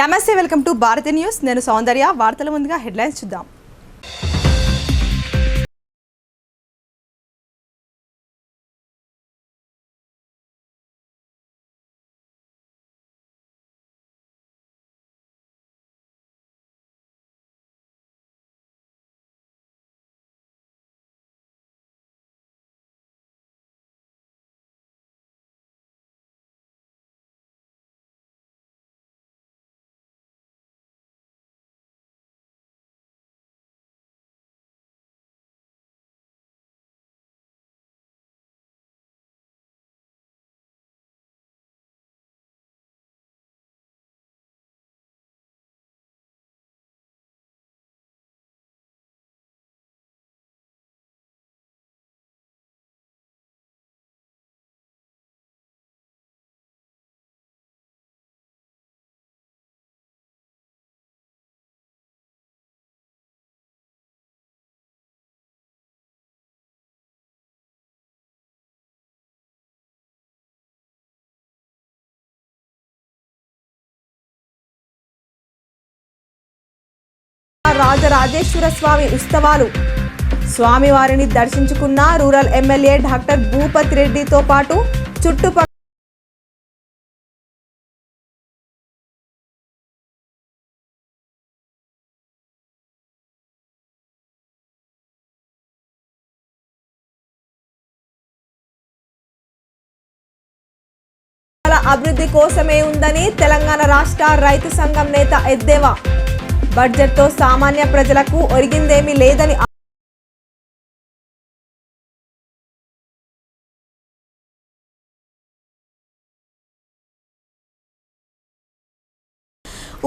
నమస్తే, welcome to Bharati news. నేను సౌందర్య. వార్తల ముందుగా హెడ్లైన్స్ చూద్దాం. రాజరాజేశ్వర స్వామి ఉత్సవాలు. స్వామివారిని దర్శించుకున్న రూరల్ ఎమ్మెల్యే డాక్టర్ భూపతి రెడ్డితో పాటు చుట్టుపక్కల అభివృద్ధి కోసమే ఉందని తెలంగాణ రాష్ట్ర రైతు సంఘం నేత ఎద్దేవా. బడ్జెట్తో సామాన్య ప్రజలకు ఒరిగిందేమీ లేదని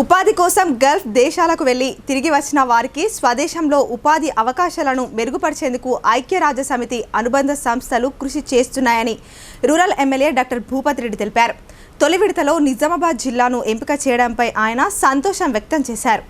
ఉపాధి కోసం గల్ఫ్ దేశాలకు వెళ్లి తిరిగి వచ్చిన వారికి స్వదేశంలో ఉపాధి అవకాశాలను మెరుగుపరిచేందుకు ఐక్యరాజ్య సమితి అనుబంధ సంస్థలు కృషి చేస్తున్నాయని rural MLA doctor Bhupathi Reddy తెలిపారు. తొలి విడతలో నిజామాబాద్ జిల్లాను ఎంపిక చేయడంపై ఆయన సంతోషం వ్యక్తం చేశారు.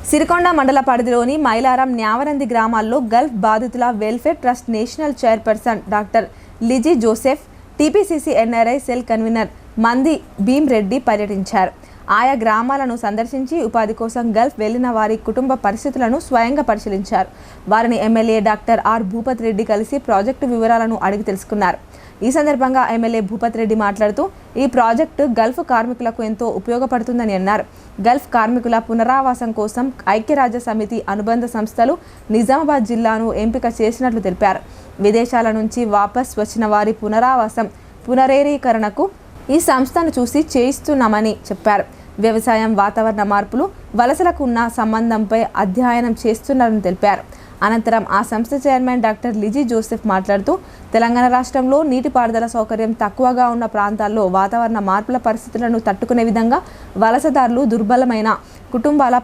సిరికొండ మండల పరిధిలోని మైలారం, న్యావనంది గ్రామాల్లో గల్ఫ్ బాధితుల welfare trust national chairperson doctor Lizzie Joseph, TPCC NRI cell convener మంది భీమ్ రెడ్డి పర్యటించారు. ఆయా గ్రామాలను సందర్శించి ఉపాధి కోసం గల్ఫ్ వెళ్లిన వారి కుటుంబ పరిస్థితులను స్వయంగా పరిశీలించారు. వారిని MLA doctor R Bhupathi Reddy కలిసి ప్రాజెక్టు వివరాలను అడిగి తెలుసుకున్నారు. ఈ సందర్భంగా ఎమ్మెల్యే భూపతి రెడ్డి మాట్లాడుతూ ఈ ప్రాజెక్టు గల్ఫ్ కార్మికులకు ఎంతో ఉపయోగపడుతుందని అన్నారు. గల్ఫ్ కార్మికుల పునరావాసం కోసం ఐక్యరాజ్య సమితి అనుబంధ సంస్థలు నిజామాబాద్ జిల్లాను ఎంపిక చేసినట్లు తెలిపారు. విదేశాల నుంచి వాపస్ వచ్చిన వారి పునరావాసం, పునరేరీకరణకు ఈ సంస్థను చూసి చేయిస్తున్నామని చెప్పారు. వ్యవసాయం, వాతావరణ మార్పులు, వలసలకు ఉన్న సంబంధంపై అధ్యయనం చేస్తున్నారని తెలిపారు. అనంతరం ఆ సంస్థ చైర్మన్ డాక్టర్ లిజీ జోసెఫ్ మాట్లాడుతూ తెలంగాణ రాష్ట్రంలో నీటిపారుదల సౌకర్యం తక్కువగా ఉన్న ప్రాంతాల్లో వాతావరణ మార్పుల పరిస్థితులను తట్టుకునే విధంగా వలసదారులు, దుర్బలమైన కుటుంబాల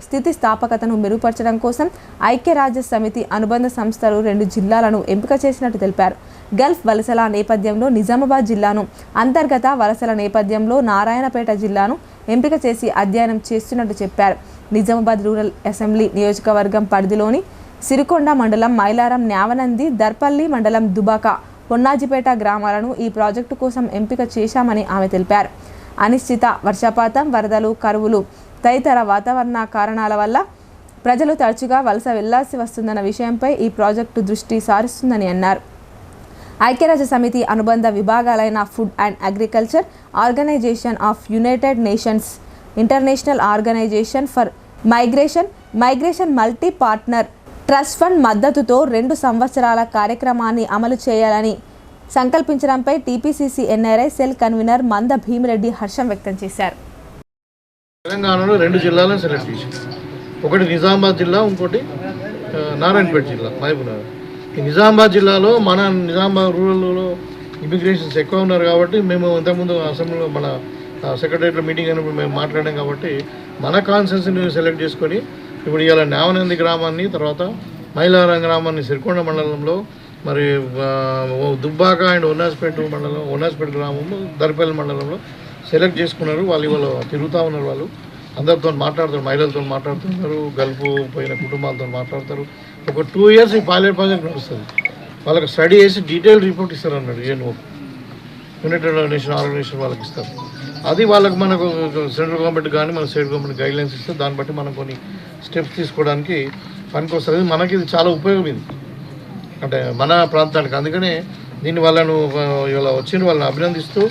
స్థితిస్థాపకతను మెరుగుపరచడం కోసం ఐక్యరాజ్య సమితి అనుబంధ సంస్థలు 2 జిల్లాలను ఎంపిక చేసినట్టు తెలిపారు. గల్ఫ్ వలసల నేపథ్యంలో నిజామాబాద్ జిల్లాను, అంతర్గత వలసల నేపథ్యంలో నారాయణపేట జిల్లాను ఎంపిక చేసి అధ్యయనం చేస్తున్నట్టు చెప్పారు. నిజామాబాద్ రూరల్ అసెంబ్లీ నియోజకవర్గం పరిధిలోని సిరికొండ మండలం, మైలారం, న్యావనంది, దర్పల్లి మండలం, దుబాక, పొన్నాజిపేట గ్రామాలను ఈ ప్రాజెక్టు కోసం ఎంపిక చేశామని ఆమె తెలిపారు. అనిశ్చిత వర్షపాతం, వరదలు, కరువులు తదితర వాతావరణ కారణాల వల్ల ప్రజలు తరచుగా వలస వెళ్లాల్సి వస్తుందన్న విషయంపై ఈ ప్రాజెక్టు దృష్టి సారిస్తుందని అన్నారు. ఐక్యరాజ్య సమితి అనుబంధ విభాగాలైన food and agriculture organisation of United Nations, international organisation for migration multi partner trust fund మద్దతుతో 2 సంవత్సరాల కార్యక్రమాన్ని అమలు చేయాలని సంకల్పించడంపై TPCC NRI cell convenor Manda Bhimireddy హర్షం వ్యక్తం చేశారు. తెలంగాణలో 2 జిల్లాలను సెలెక్ట్ చేశారు. ఒకటి నిజామాబాద్ జిల్లా, ఇంకోటి నారాయణపేట జిల్లా, మహబూబ్నగర్. ఈ నిజామాబాద్ జిల్లాలో మన నిజామాబాద్ రూరల్లో ఇమిగ్రేషన్స్ ఎక్కువ ఉన్నారు కాబట్టి మేము ఇంతకుముందు అసెంబ్లీలో మన సెక్రటరీలో మీటింగ్ అయినప్పుడు మేము మాట్లాడాం కాబట్టి మన కాన్సెన్స్ని సెలెక్ట్ చేసుకొని ఇప్పుడు ఇవాళ న్యావనంది గ్రామాన్ని, తర్వాత మైలారం గ్రామాన్ని సిరికొండ మండలంలో, మరి దుబ్బాక అండ్ ఒన్నాస్పేట గ్రామంలో, దర్పల్లి మండలంలో సెలెక్ట్ చేసుకున్నారు. వాళ్ళు ఇవాళ తిరుగుతూ ఉన్నారు. వాళ్ళు అందరితో మాట్లాడతారు, మహిళలతో మాట్లాడుతున్నారు, గల్ఫ్ పోయిన కుటుంబాలతో మాట్లాడతారు. ఒక 2 years ఈ పైలట్ ప్రాజెక్ట్ నడుస్తుంది. వాళ్ళకి స్టడీ చేసి డీటెయిల్ రిపోర్ట్ ఇస్తారు అన్నాడు. యునైటెడ్ నేషన్ ఆర్గనైజేషన్ వాళ్ళకి ఇస్తారు. అది వాళ్ళకి మనకు సెంట్రల్ గవర్నమెంట్ కానీ మన స్టేట్ గవర్నమెంట్ గైడ్లైన్స్ ఇస్తే దాన్ని బట్టి మనం కొన్ని స్టెప్స్ తీసుకోవడానికి పనికి వస్తుంది. మనకి ఇది చాలా ఉపయోగం ఇది అంటే మన ప్రాంతానికి. అందుకనే దీన్ని వాళ్ళను ఇవాళ వచ్చిన వాళ్ళని అభినందిస్తూ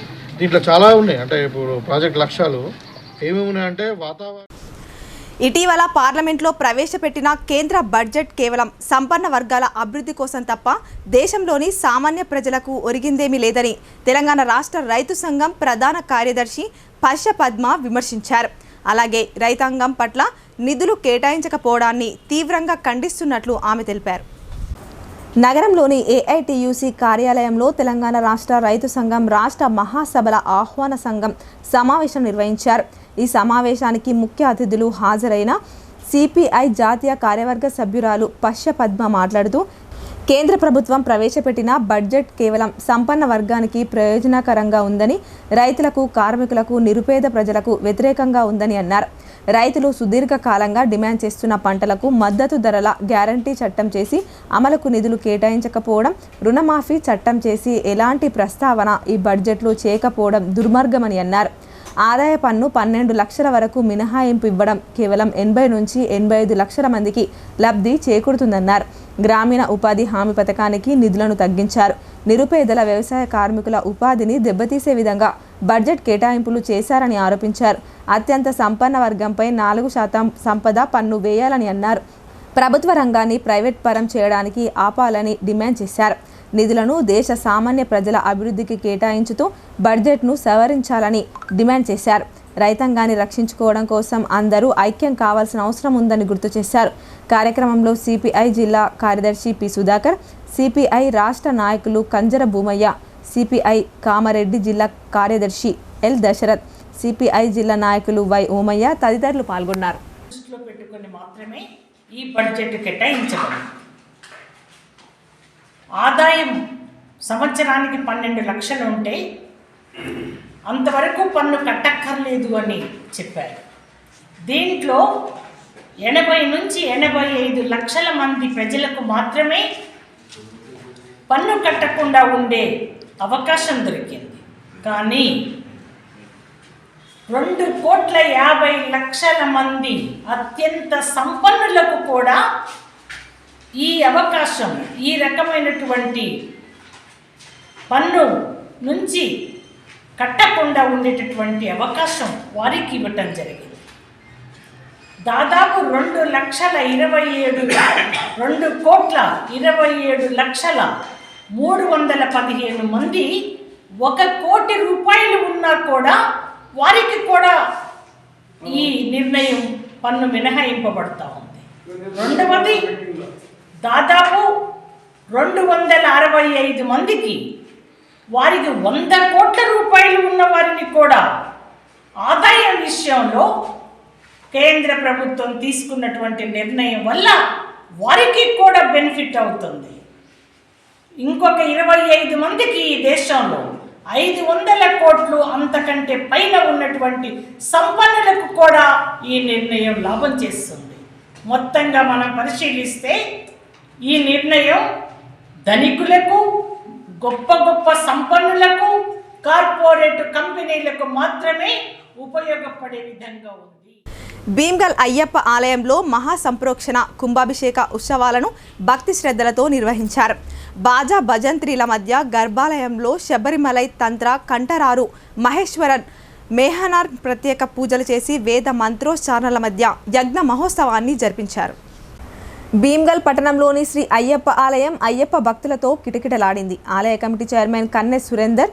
దీంట్లో చాలా ఉన్నాయి. అంటే ఇప్పుడు ప్రాజెక్ట్ లక్ష్యాలు ఏమేమి ఉన్నాయంటే వాతావరణం. ఇటీవల పార్లమెంట్లో ప్రవేశపెట్టిన కేంద్ర బడ్జెట్ కేవలం సంపన్న వర్గాల అభివృద్ధి కోసం తప్ప దేశంలోని సామాన్య ప్రజలకు ఒరిగిందేమీ లేదని తెలంగాణ రాష్ట్ర రైతు సంఘం ప్రధాన కార్యదర్శి పశ్య పద్మ విమర్శించారు. అలాగే రైతాంగం పట్ల నిధులు కేటాయించకపోవడాన్ని తీవ్రంగా ఖండిస్తున్నట్లు ఆమె తెలిపారు. నగరంలోని ఏఐటియుసి కార్యాలయంలో తెలంగాణ రాష్ట్ర రైతు సంఘం రాష్ట్ర మహాసభల ఆహ్వాన సంఘం సమావేశం నిర్వహించారు. ఈ సమావేశానికి ముఖ్య అతిథులు హాజరైన సిపిఐ జాతీయ కార్యవర్గ సభ్యురాలు పశ్య పద్మ మాట్లాడుతూ కేంద్ర ప్రభుత్వం ప్రవేశపెట్టిన బడ్జెట్ కేవలం సంపన్న వర్గానికి ప్రయోజనకరంగా ఉందని, రైతులకు, కార్మికులకు, నిరుపేద ప్రజలకు వ్యతిరేకంగా ఉందని అన్నారు. రైతులు సుదీర్ఘకాలంగా డిమాండ్ చేస్తున్న పంటలకు మద్దతు ధరల గ్యారంటీ చట్టం చేసి అమలుకు నిధులు కేటాయించకపోవడం, రుణమాఫీ చట్టం చేసి ఎలాంటి ప్రస్తావన ఈ బడ్జెట్లో చేయకపోవడం దుర్మార్గమని అన్నారు. ఆదాయ పన్ను 12 లక్షల వరకు మినహాయింపు ఇవ్వడం కేవలం 80 నుంచి 85 లక్షల మందికి లబ్ధి చేకూరుతుందన్నారు. గ్రామీణ ఉపాధి హామీ పథకానికి నిధులను తగ్గించారు. నిరుపేదల వ్యవసాయ కార్మికుల ఉపాధిని దెబ్బతీసే విధంగా బడ్జెట్ కేటాయింపులు చేశారని ఆరోపించారు. అత్యంత సంపన్న వర్గంపై 4% సంపద పన్ను వేయాలని అన్నారు. ప్రభుత్వ రంగాన్ని ప్రైవేట్ పరం చేయడానికి ఆపాలని డిమాండ్ చేశారు. నిధులను దేశ సామాన్య ప్రజల అభివృద్ధికి కేటాయించుతూ బడ్జెట్ను సవరించాలని డిమాండ్ చేశారు. రైతాంగాన్ని రక్షించుకోవడం కోసం అందరూ ఐక్యం కావాల్సిన అవసరం ఉందని గుర్తు చేశారు. కార్యక్రమంలో సిపిఐ జిల్లా కార్యదర్శి పి సుధాకర్, సిపిఐ రాష్ట్ర నాయకులు కంజర భూమయ్య, సిపిఐ కామారెడ్డి జిల్లా కార్యదర్శి ఎల్ దశరథ్, సిపిఐ జిల్లా నాయకులు వై ఓమయ్య తదితరులు పాల్గొన్నారు. దృష్టిలో పెట్టుకొని మాత్రమే ఈ బడ్జెట్ కేటాయించబడింది. ఆదాయం సంవత్సరానికి 12 లక్షలు ఉంటే అంతవరకు పన్ను కట్టక్కర్లేదు అని చెప్పారు. దీంట్లో 80 నుంచి 85 లక్షల మంది ప్రజలకు మాత్రమే పన్ను కట్టకుండా ఉండే అవకాశం దొరికింది. కానీ 2,50,00,000 మంది అత్యంత సంపన్నులకు కూడా ఈ అవకాశం, ఈ రకమైనటువంటి పన్ను నుంచి కట్టకుండా ఉండేటటువంటి అవకాశం వారికి ఇవ్వటం జరిగింది. దాదాపు 2,27,315,000 మంది 1 కోటి రూపాయలు ఉన్నా కూడా వారికి కూడా ఈ నిర్ణయం పన్ను మినహాయింపబడతా ఉంది. రెండవది, దాదాపు 265 మందికి వారికి 100 కోట్ల రూపాయలు ఉన్న వారిని కూడా ఆదాయం విషయంలో కేంద్ర ప్రభుత్వం తీసుకున్నటువంటి నిర్ణయం వల్ల వారికి కూడా బెనిఫిట్ అవుతుంది. ఇంకొక 25 మందికి ఈ దేశంలో 500 కోట్లు అంతకంటే పైన ఉన్నటువంటి సంపన్నులకు కూడా ఈ నిర్ణయం లాభం చేస్తుంది. మొత్తంగా మనం పరిశీలిస్తే ఈ నిర్ణయం ధనికులకు, గొప్ప గొప్ప సంపన్నులకు, కార్పొరేట్ కంపెనీలకు మాత్రమే ఉపయోగపడే విధంగా ఉంది. భీమ్గల్ అయ్యప్ప ఆలయంలో మహాసంప్రోక్షణ కుంభాభిషేక ఉత్సవాలను భక్తి శ్రద్ధలతో నిర్వహించారు. బాజా భజంత్రీల మధ్య గర్భాలయంలో శబరిమలై తంత్ర కంఠరారు మహేశ్వరన్ మేహనార్ ప్రత్యేక పూజలు చేసి వేద మంత్రోచ్చారణల మధ్య యజ్ఞ మహోత్సవాన్ని జరిపించారు. భీమ్గల్ పట్టణంలోని శ్రీ అయ్యప్ప ఆలయం అయ్యప్ప భక్తులతో కిటకిటలాడింది. ఆలయ కమిటీ చైర్మన్ కన్నె సురేందర్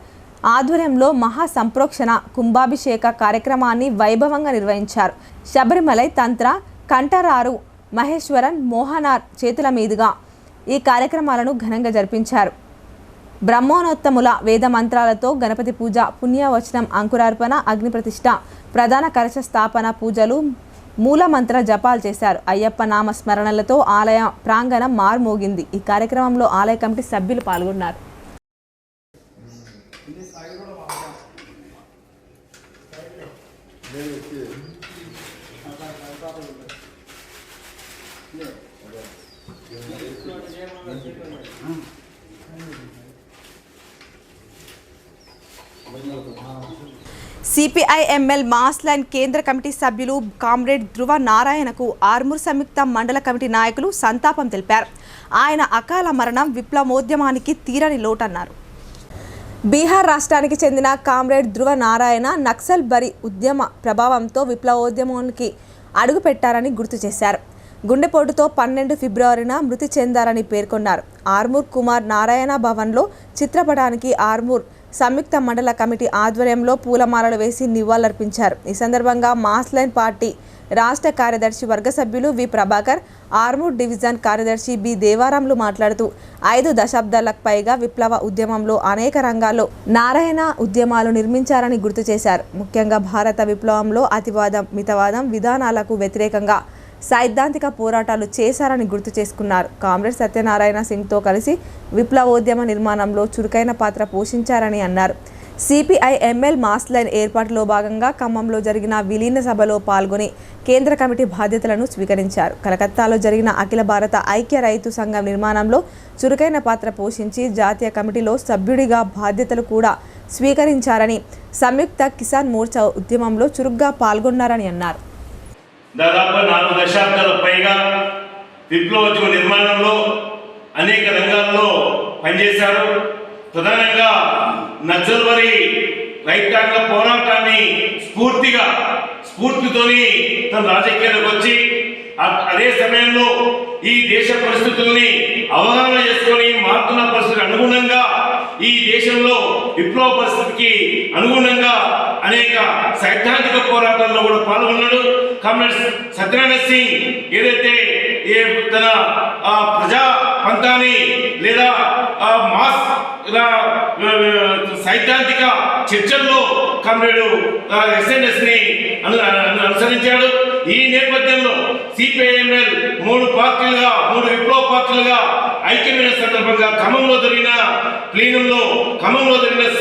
ఆధ్వర్యంలో మహాసంప్రోక్షణ కుంభాభిషేక కార్యక్రమాన్ని వైభవంగా నిర్వహించారు. శబరిమలై తంత్ర కంఠరారు మహేశ్వరన్ మోహనార్ చేతుల మీదుగా ఈ కార్యక్రమాలను ఘనంగా జరిపించారు. బ్రహ్మోన్నోత్తముల వేద మంత్రాలతో గణపతి పూజ, పుణ్యవచనం, అంకురార్పణ, అగ్నిప్రతిష్ఠ, ప్రధాన కలశ స్థాపన పూజలు, మూలమంత్ర జపాలు చేశారు. అయ్యప్ప నామ స్మరణలతో ఆలయ ప్రాంగణం మార్మోగింది. ఈ కార్యక్రమంలో ఆలయ కమిటీ సభ్యులు పాల్గొన్నారు. సిపిఐఎంఎల్ మాస్ లైన్ కేంద్ర కమిటీ సభ్యులు కామ్రేడ్ ధ్రువ నారాయణకు ఆర్మూర్ సంయుక్త మండల కమిటీ నాయకులు సంతాపం తెలిపారు. ఆయన అకాల మరణం విప్లవోద్యమానికి తీరని లోటన్నారు. బీహార్ రాష్ట్రానికి చెందిన కామ్రేడ్ ధ్రువ నారాయణ నక్సల్ బరి ఉద్యమ ప్రభావంతో విప్లవోద్యమానికి అడుగుపెట్టారని గుర్తు చేశారు. గుండెపోటుతో 12 ఫిబ్రవరిన మృతి చెందారని పేర్కొన్నారు. ఆర్మూర్ కుమార్ నారాయణ భవన్లో చిత్రపటానికి ఆర్మూర్ సంయుక్త మండల కమిటీ ఆధ్వర్యంలో పూలమాలలు వేసి నివాళులర్పించారు. ఈ సందర్భంగా మాస్ లైన్ పార్టీ రాష్ట్ర కార్యదర్శి వర్గ సభ్యులు వి ప్రభాకర్, ఆర్మూర్ డివిజన్ కార్యదర్శి బి దేవారాంలు మాట్లాడుతూ 5 దశాబ్దాలకు పైగా విప్లవ ఉద్యమంలో అనేక రంగాల్లో నారాయణ ఉద్యమాలు నిర్మించారని గుర్తు చేశారు. ముఖ్యంగా భారత విప్లవంలో అతివాదం, మితవాదం విధానాలకు వ్యతిరేకంగా సైద్ధాంతిక పోరాటాలు చేశారని గుర్తు చేసుకున్నారు. కామ్రేడ్ సత్యనారాయణ సింగ్తో కలిసి విప్లవోద్యమ నిర్మాణంలో చురుకైన పాత్ర పోషించారని అన్నారు. సిపిఐఎంఎల్ మాస్ లైన్ ఏర్పాటులో భాగంగా ఖమ్మంలో జరిగిన విలీన సభలో పాల్గొని కేంద్ర కమిటీ బాధ్యతలను స్వీకరించారు. కలకత్తాలో జరిగిన అఖిల భారత ఐక్య రైతు సంఘం నిర్మాణంలో చురుకైన పాత్ర పోషించి జాతీయ కమిటీలో సభ్యుడిగా బాధ్యతలు కూడా స్వీకరించారని, సంయుక్త కిసాన్ మోర్చా ఉద్యమంలో చురుగ్గా పాల్గొన్నారని అన్నారు. దాదాపు 4 దశాబ్దాల పైగా విప్లవోద్యమ నిర్మాణంలో అనేక రంగాల్లో పనిచేశారు. ప్రధానంగా నక్సల్బరీ రైతాంగ పోరాటాన్ని స్ఫూర్తితోని తన రాజకీయాలకు వచ్చి అదే సమయంలో ఈ దేశ పరిస్థితుల్ని అవగాహన చేసుకొని మారుతున్న పరిస్థితులకు అనుగుణంగా ఈ దేశంలో విప్లవ పరిస్థితికి అనుగుణంగా అనేక సైద్ధాంతిక పోరాటాల్లో కూడా పాల్గొన్నాడు. కామ్రేడ్ సత్యనారాయణ సింగ్ ఏదైతే తన ప్రజా పంతాన్ని లేదా మాస్ సైద్ధాంతిక చర్చల్లో కామ్రేడు ఎస్ఎన్ఎస్ ని అనుసరించాడు. ఈ నేపథ్యంలో సిపిఐఎంఎల్ 3 విప్లవ పార్టీలుగా ఐక్యమైన సందర్భంగా ఖమ్మంలో జరిగిన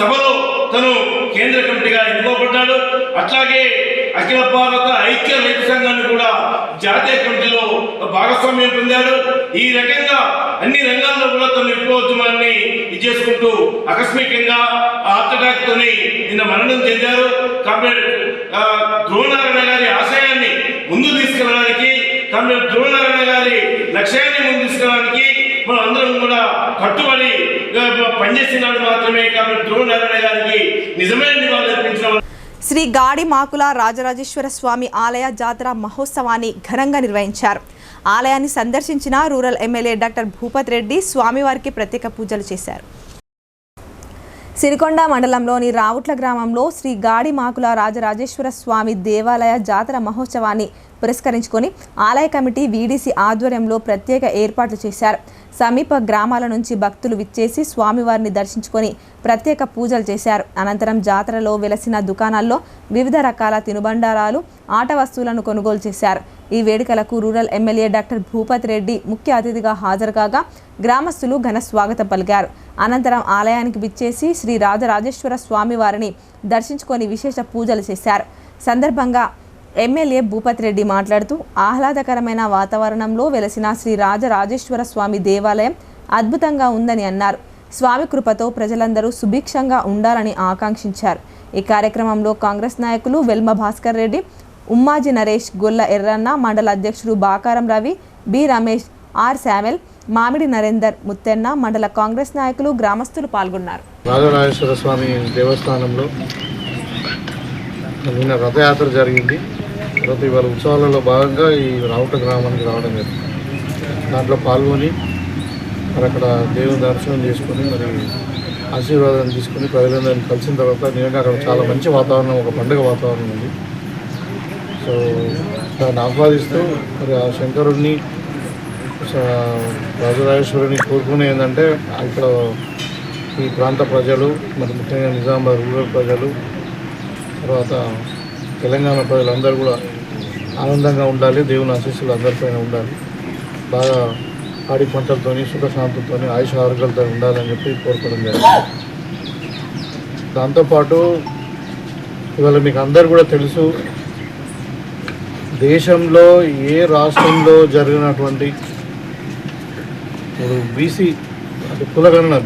సభలో తను కేంద్ర కమిటీగా ఎన్నుకోబడ్డాడు. అట్లాగే అఖిల భారత ఐక్య రైతు సంఘాన్ని కూడా జాతీయ కమిటీలో భాగస్వామ్యం పొందాడు. ఈ రకంగా అన్ని రంగాల్లో కూడా తన విప్లవోద్యమాన్ని చేసుకుంటూ ఆకస్మికంగా హార్ట్ అటాక్ తోని నిన్న మరణం చెందారు. కామ్రేడ్ ధ్రువనారాయణ గారి ఆశయాన్ని ముందు తీసుకెళ్ళడానికి, కామ్రేడ్ ధ్రువనారాయణ గారి లక్ష్యాన్ని ముందు తీసుకెళ్ళడానికి మనం అందరం కూడా కట్టుబడి పనిచేసినాడు. మాత్రమే కామ్రేడ్ ధ్రువనారాయణ గారికి నిజమైన నివాళులు అర్పించడం. శ్రీ గాడి మాకుల రాజరాజేశ్వర స్వామి ఆలయ జాతర మహోత్సవాన్ని ఘనంగా నిర్వహించారు. ఆలయాన్ని సందర్శించిన rural MLA doctor Bhupat Reddy స్వామివారికి ప్రత్యేక పూజలు చేశారు. సిరికొండ మండలంలోని రావుట్ల గ్రామంలో శ్రీ గాడి మాకుల రాజరాజేశ్వర స్వామి దేవాలయ జాతర మహోత్సవాన్ని పురస్కరించుకొని ఆలయ కమిటీ వీడీసీ ఆధ్వర్యంలో ప్రత్యేక ఏర్పాట్లు చేశారు. సమీప గ్రామాల నుంచి భక్తులు విచ్చేసి స్వామివారిని దర్శించుకొని ప్రత్యేక పూజలు చేశారు. అనంతరం జాతరలో వెలసిన దుకాణాల్లో వివిధ రకాల తినుబండారాలు, ఆట వస్తువులను కొనుగోలు చేశారు. ఈ వేడుకలకు rural MLA doctor Bhupat Reddy ముఖ్య అతిథిగా హాజరు కాగా గ్రామస్తులు ఘన స్వాగతం పలికారు. అనంతరం ఆలయానికి విచ్చేసి శ్రీ రాజరాజేశ్వర స్వామి వారిని దర్శించుకొని విశేష పూజలు చేశారు. సందర్భంగా ఎమ్మెల్యే భూపత్ రెడ్డి మాట్లాడుతూ ఆహ్లాదకరమైన వాతావరణంలో వెలసిన శ్రీ రాజరాజేశ్వర స్వామి దేవాలయం అద్భుతంగా ఉందని అన్నారు. స్వామి కృపతో ప్రజలందరూ సుభిక్షంగా ఉండాలని ఆకాంక్షించారు. ఈ కార్యక్రమంలో కాంగ్రెస్ నాయకులు వెల్మ భాస్కర్ రెడ్డి, ఉమ్మాజీ నరేష్, గొల్ల ఎర్రన్న, మండల అధ్యక్షుడు బాకారం రవి, బి రమేష్, ఆర్ శామెల్, మామిడి నరేందర్, ముత్తెన్న, మండల కాంగ్రెస్ నాయకులు, గ్రామస్తులు పాల్గొన్నారు. రాజరాజేశ్వర స్వామి దేవస్థానంలో నిన్న రథయాత్ర జరిగింది. తర్వాత ఇవాళ ఉత్సవాలలో భాగంగా ఈ రావుట గ్రామానికి రావడం జరిగింది. దాంట్లో పాల్గొని మరి అక్కడ దేవుని దర్శనం చేసుకొని మరి ఆశీర్వాదం తీసుకుని ప్రజలందరినీ కలిసిన తర్వాత నిజంగా అక్కడ చాలా మంచి వాతావరణం, ఒక పండుగ వాతావరణం ఉంది. సో దాన్ని ఆహ్వాదిస్తూ మరి ఆ శంకరుడిని, రాజరాజేశ్వరుని కోరుకునే ఏంటంటే ఇక్కడ ఈ ప్రాంత ప్రజలు, మరి ముఖ్యంగా నిజామాబాద్ రూరల్ ప్రజలు, తర్వాత తెలంగాణ ప్రజలందరూ కూడా ఆనందంగా ఉండాలి, దేవుని ఆశీస్సులు అందరిపైన ఉండాలి, బాగా పాడి పంటలతోని సుఖశాంతులతో ఆయుష ఆరోగ్యాలతో ఉండాలని చెప్పి కోరుకోవడం జరిగింది. దాంతోపాటు ఇవాళ మీకు అందరు కూడా తెలుసు, దేశంలో ఏ రాష్ట్రంలో జరిగినటువంటి ఇప్పుడు బీసీ అంటే కులగణన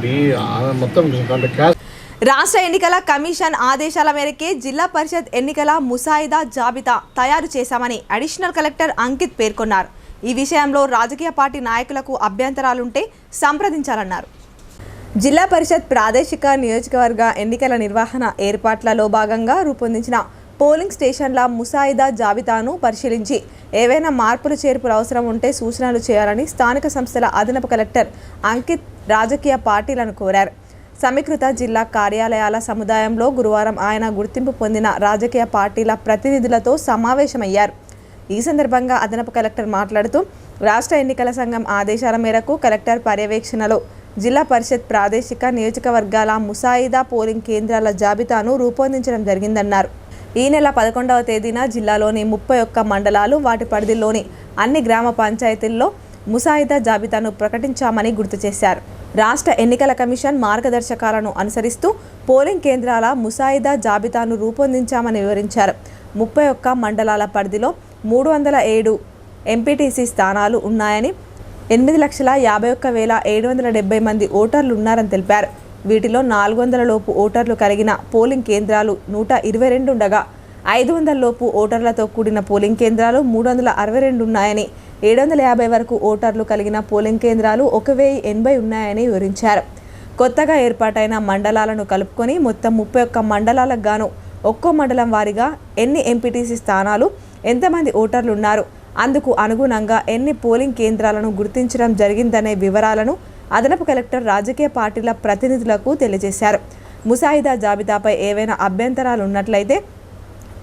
మొత్తం అంటే క్యాస్ట్. రాష్ట్ర ఎన్నికల కమిషన్ ఆదేశాల మేరకే జిల్లా పరిషత్ ఎన్నికల ముసాయిదా జాబితా తయారు చేశామని అడిషనల్ కలెక్టర్ అంకిత్ పేర్కొన్నారు. ఈ విషయంలో రాజకీయ పార్టీ నాయకులకు అభ్యంతరాలుంటే సంప్రదించాలన్నారు. జిల్లా పరిషత్ ప్రాదేశిక నియోజకవర్గ ఎన్నికల నిర్వహణ ఏర్పాట్లలో భాగంగా రూపొందించిన పోలింగ్ స్టేషన్ల ముసాయిదా జాబితాను పరిశీలించి ఏవైనా మార్పులు చేర్పులు అవసరం ఉంటే సూచనలు చేయాలని స్థానిక సంస్థల అదనపు కలెక్టర్ అంకిత్ రాజకీయ పార్టీలను కోరారు. సమీకృత జిల్లా కార్యాలయాల సముదాయంలో గురువారం ఆయన గుర్తింపు పొందిన రాజకీయ పార్టీల ప్రతినిధులతో సమావేశమయ్యారు. ఈ సందర్భంగా అదనపు కలెక్టర్ మాట్లాడుతూ రాష్ట్ర ఎన్నికల సంఘం ఆదేశాల మేరకు కలెక్టర్ పర్యవేక్షణలో జిల్లా పరిషత్ ప్రాదేశిక నియోజకవర్గాల ముసాయిదా పోలింగ్ కేంద్రాల జాబితాను రూపొందించడం జరిగిందన్నారు. ఈ నెల 11వ తేదీన జిల్లాలోని 31 మండలాలు వాటి పరిధిలోని అన్ని గ్రామ పంచాయతీల్లో ముసాయిదా జాబితాను ప్రకటించామని గుర్తు చేశారు. రాష్ట్ర ఎన్నికల కమిషన్ మార్గదర్శకాలను అనుసరిస్తూ పోలింగ్ కేంద్రాల ముసాయిదా జాబితాను రూపొందించామని వివరించారు. 31 మండలాల పరిధిలో 307 ఎంపీటీసీ స్థానాలు ఉన్నాయని 8,51,770 మంది ఓటర్లు ఉన్నారని తెలిపారు. వీటిలో 400 లోపు ఓటర్లు కలిగిన పోలింగ్ కేంద్రాలు 122 ఉండగా 500 లోపు ఓటర్లతో కూడిన పోలింగ్ కేంద్రాలు 362 ఉన్నాయని, 750 వరకు ఓటర్లు కలిగిన పోలింగ్ కేంద్రాలు 1080 ఉన్నాయని వివరించారు. కొత్తగా ఏర్పాటైన మండలాలను కలుపుకొని మొత్తం 31 మండలాలకు గాను ఒక్కో మండలం వారీగా ఎన్ని ఎంపీటీసీ స్థానాలు, ఎంతమంది ఓటర్లు ఉన్నారు, అందుకు అనుగుణంగా ఎన్ని పోలింగ్ కేంద్రాలను గుర్తించడం జరిగిందనే వివరాలను అదనపు కలెక్టర్ రాజకీయ పార్టీల ప్రతినిధులకు తెలియజేశారు. ముసాయిదా జాబితాపై ఏవైనా అభ్యంతరాలు ఉన్నట్లయితే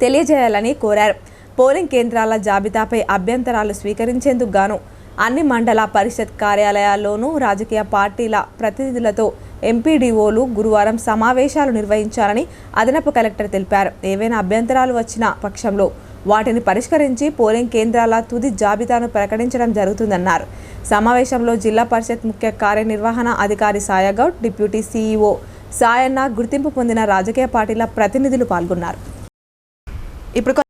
తెలియజేయాలని కోరారు. పోలింగ్ కేంద్రాల జాబితాపై అభ్యంతరాలు స్వీకరించేందుకు గాను అన్ని మండల పరిషత్ కార్యాలయాల్లోనూ రాజకీయ పార్టీల ప్రతినిధులతో ఎంపీడీఓలు గురువారం సమావేశాలు నిర్వహించారని అదనపు కలెక్టర్ తెలిపారు. ఏవైనా అభ్యంతరాలు వచ్చిన పక్షంలో వాటిని పరిష్కరించి పోలింగ్ కేంద్రాల తుది జాబితాను ప్రకటించడం జరుగుతుందన్నారు. సమావేశంలో జిల్లా పరిషత్ ముఖ్య కార్యనిర్వహణ అధికారి సాయగౌడ్, డిప్యూటీ సీఈఓ సాయన్న, గుర్తింపు పొందిన రాజకీయ పార్టీల ప్రతినిధులు పాల్గొన్నారు. ఇప్పుడు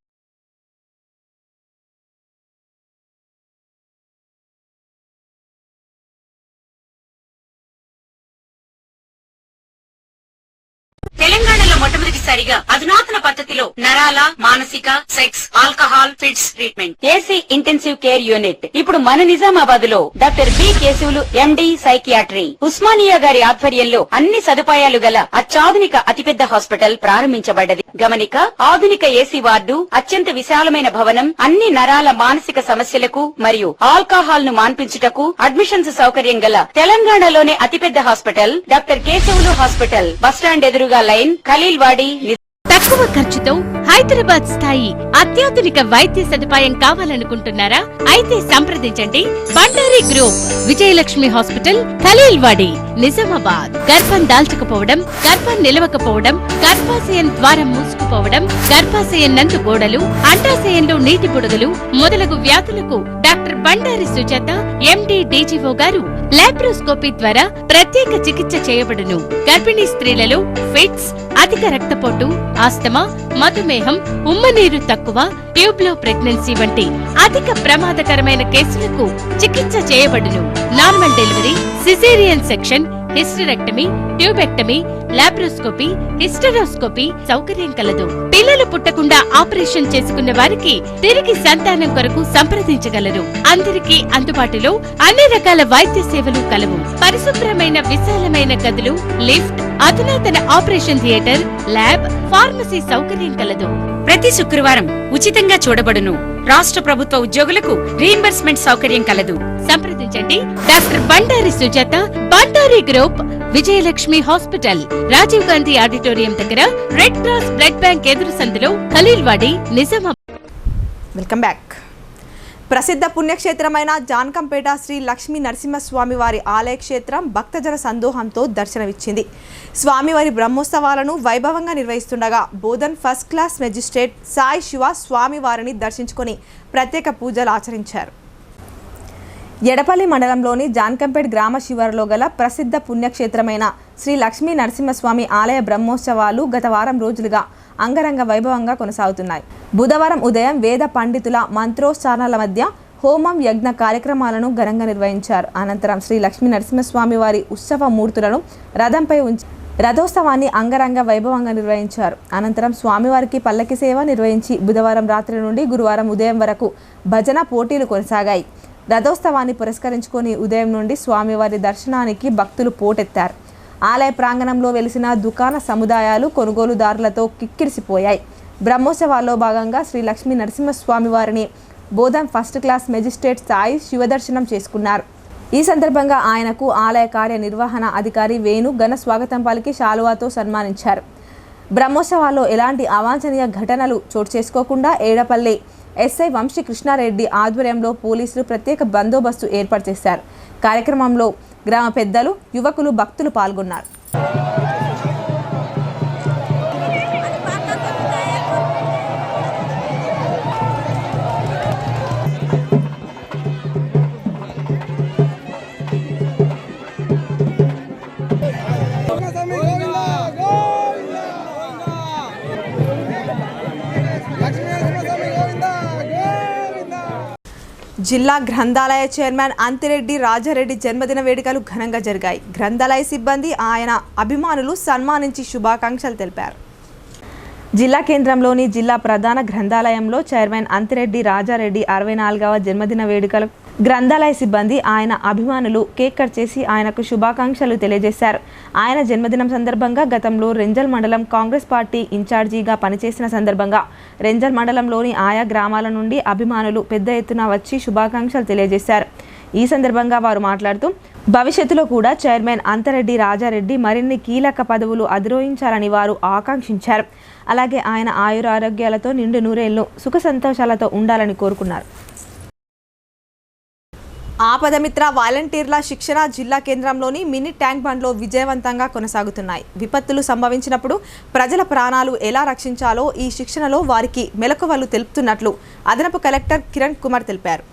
తెలంగాణలో మొట్టమొదటిసారిగా అధునాతన పద్ధతిలో నరాల, మానసిక, sex, alcohol, fits treatment, AC intensive care unit ఇప్పుడు మన నిజామాబాద్ లో doctor B Keshavulu MD psychiatry, Osmania గారి ఆధ్వర్యంలో అన్ని సదుపాయాలు గల అత్యాధునిక అతిపెద్ద హాస్పిటల్ ప్రారంభించబడ్డది. గమనిక, ఆధునిక ఏసీ వార్డు, అత్యంత విశాలమైన భవనం, అన్ని నరాల మానసిక సమస్యలకు మరియు ఆల్కహాల్ ను మాన్పించుటకు అడ్మిషన్స్ సౌకర్యం గల తెలంగాణలోనే అతిపెద్ద hospital doctor Keshavulu hospital, bus stand ఎదురుగా లైన్, ఖలీల్వాడి. తక్కువ ఖర్చుతో హైదరాబాద్ స్థాయి అత్యాధునిక వైద్య సదుపాయం కావాలనుకుంటున్నారా? అయితే సంప్రదించండి బండారి గ్రూప్, విజయలక్ష్మి హాస్పిటల్, ఖలీల్వాడి, నిజామాబాద్. గర్భం దాల్చకపోవడం, గర్భం నిలవకపోవడం, గర్భాశయం ద్వారం మూసుకుపోవడం, గర్భాశయం నందు గోడలు, అండాశయంలో నీటి బుడగలు మొదలగు వ్యాధులకు డాక్టర్ బండారి సుజాత ఎండి డీజీఓ గారు లాప్రోస్కోపీ ద్వారా ప్రత్యేక చికిత్స చేయబడును. గర్భిణీ స్త్రీలలో ఫిట్స్, అధిక రక్తపోటు, ఆస్తమా, మధుమేహం, ఉమ్మనీరు తక్కువ, ట్యూబ్లో ప్రెగ్నెన్సీ వంటి అధిక ప్రమాదకరమైన కేసులకు చికిత్స చేయబడును. Normal delivery, caesarean section, hysterectomy, tubectomy, laparoscopy, hysteroscopy సౌకర్యం కలదు. పిల్లలు పుట్టకుండా ఆపరేషన్ చేసుకున్న వారికి తిరిగి సంతానం కొరకు సంప్రదించగలరు. అందరికీ అందుబాటులో అన్ని రకాల వైద్య సేవలు కలవు. పరిశుభ్రమైన విశాలమైన గదులు, లిఫ్ట్, అధునాతన ఆపరేషన్ థియేటర్, ల్యాబ్, ఫార్మసీ సౌకర్యం కలదు. ప్రతి శుక్రవారం ఉచితంగా చూడబడును. రాష్ట్ర ప్రభుత్వ ఉద్యోగులకు రీయింబర్స్మెంట్ సౌకర్యం కలదు. సంప్రదించండి doctor Bandari Sujata, Bandari group, Vijayalakshmi hospital, Rajiv Gandhi auditorium దగ్గర, రెడ్ క్రాస్ బ్లడ్ బ్యాంక్ ఎదురు సందులో, ఖలీల్వాడి, నిజామాబాద్. Welcome back. ప్రసిద్ధ పుణ్యక్షేత్రమైన జాన్కంపేట శ్రీ లక్ష్మీ నరసింహస్వామి వారి ఆలయ క్షేత్రం భక్తజన సందోహంతో దర్శనమిచ్చింది. స్వామివారి బ్రహ్మోత్సవాలను వైభవంగా నిర్వహిస్తుండగా Bodhan first class magistrate Sai Shiva స్వామివారిని దర్శించుకొని ప్రత్యేక పూజలు ఆచరించారు. ఎడపల్లి మండలంలోని జాన్కంపేట్ గ్రామ శివారులో గల ప్రసిద్ధ పుణ్యక్షేత్రమైన శ్రీ లక్ష్మీ నరసింహస్వామి ఆలయ బ్రహ్మోత్సవాలు గత వారం రోజులుగా అంగరంగ వైభవంగా కొనసాగుతున్నాయి. బుధవారం ఉదయం వేద పండితుల మంత్రోచ్చారణల మధ్య హోమం యజ్ఞ కార్యక్రమాలను ఘనంగా నిర్వహించారు. అనంతరం శ్రీ లక్ష్మీ నరసింహస్వామి వారి ఉత్సవ మూర్తులను రథంపై ఉంచి రథోత్సవాన్ని అంగరంగ వైభవంగా నిర్వహించారు. అనంతరం స్వామివారికి పల్లకి సేవ నిర్వహించి బుధవారం రాత్రి నుండి గురువారం ఉదయం వరకు భజన పోటీలు కొనసాగాయి. రథోత్సవాన్ని పురస్కరించుకొని ఉదయం నుండి స్వామివారి దర్శనానికి భక్తులు పోటెత్తారు. ఆలయ ప్రాంగణంలో వెలిసిన దుకాణ సముదాయాలు కొనుగోలుదారులతో కిక్కిరిసిపోయాయి. బ్రహ్మోత్సవాల్లో భాగంగా శ్రీ లక్ష్మీ నరసింహస్వామి వారిని బోధన్ ఫస్ట్ క్లాస్ మెజిస్ట్రేట్ స్థాయి శివదర్శనం చేసుకున్నారు. ఈ సందర్భంగా ఆయనకు ఆలయ కార్యనిర్వహణ అధికారి వేణు ఘన స్వాగతం పలికి శాలువాతో సన్మానించారు. బ్రహ్మోత్సవాల్లో ఎలాంటి అవాంఛనీయ ఘటనలు చోటు చేసుకోకుండా ఏడపల్లి ఎస్ఐ వంశీ కృష్ణారెడ్డి ఆధ్వర్యంలో పోలీసులు ప్రత్యేక బందోబస్తు ఏర్పాటు చేశారు. కార్యక్రమంలో గ్రామ పెద్దలు, యువకులు, భక్తులు పాల్గొన్నారు. జిల్లా గ్రంథాలయ చైర్మన్ అంతిరెడ్డి రాజారెడ్డి జన్మదిన వేడుకలు ఘనంగా జరిగాయి. గ్రంథాలయ సిబ్బంది, ఆయన అభిమానులు సన్మానించి శుభాకాంక్షలు తెలిపారు. జిల్లా కేంద్రంలోని జిల్లా ప్రధాన గ్రంథాలయంలో చైర్మన్ అంతిరెడ్డి రాజారెడ్డి 64వ జన్మదిన వేడుకలు గ్రంథాలయ సిబ్బంది, ఆయన అభిమానులు కేక్ కట్ చేసి ఆయనకు శుభాకాంక్షలు తెలియజేశారు. ఆయన జన్మదినం సందర్భంగా గతంలో రెంజల్ మండలం కాంగ్రెస్ పార్టీ ఇన్ఛార్జిగా పనిచేసిన సందర్భంగా రెంజల్ మండలంలోని ఆయా గ్రామాల నుండి అభిమానులు పెద్ద ఎత్తున వచ్చి శుభాకాంక్షలు తెలియజేశారు. ఈ సందర్భంగా వారు మాట్లాడుతూ భవిష్యత్తులో కూడా చైర్మన్ అంతిరెడ్డి రాజారెడ్డి మరిన్ని కీలక పదవులు అధిరోహించాలని వారు ఆకాంక్షించారు. అలాగే ఆయన ఆయురారోగ్యాలతో నిండు నూరేళ్లు సుఖ సంతోషాలతో ఉండాలని కోరుకున్నారు. ఆపదమిత్ర వాలంటీర్ల శిక్షణ జిల్లా కేంద్రంలోని మినీ ట్యాంక్ బండ్లో విజయవంతంగా కొనసాగుతున్నాయి. విపత్తులు సంభవించినప్పుడు ప్రజల ప్రాణాలు ఎలా రక్షించాలో ఈ శిక్షణలో వారికి మెలకువలు తెలుపుతున్నట్లు అదనపు కలెక్టర్ కిరణ్ కుమార్ తెలిపారు.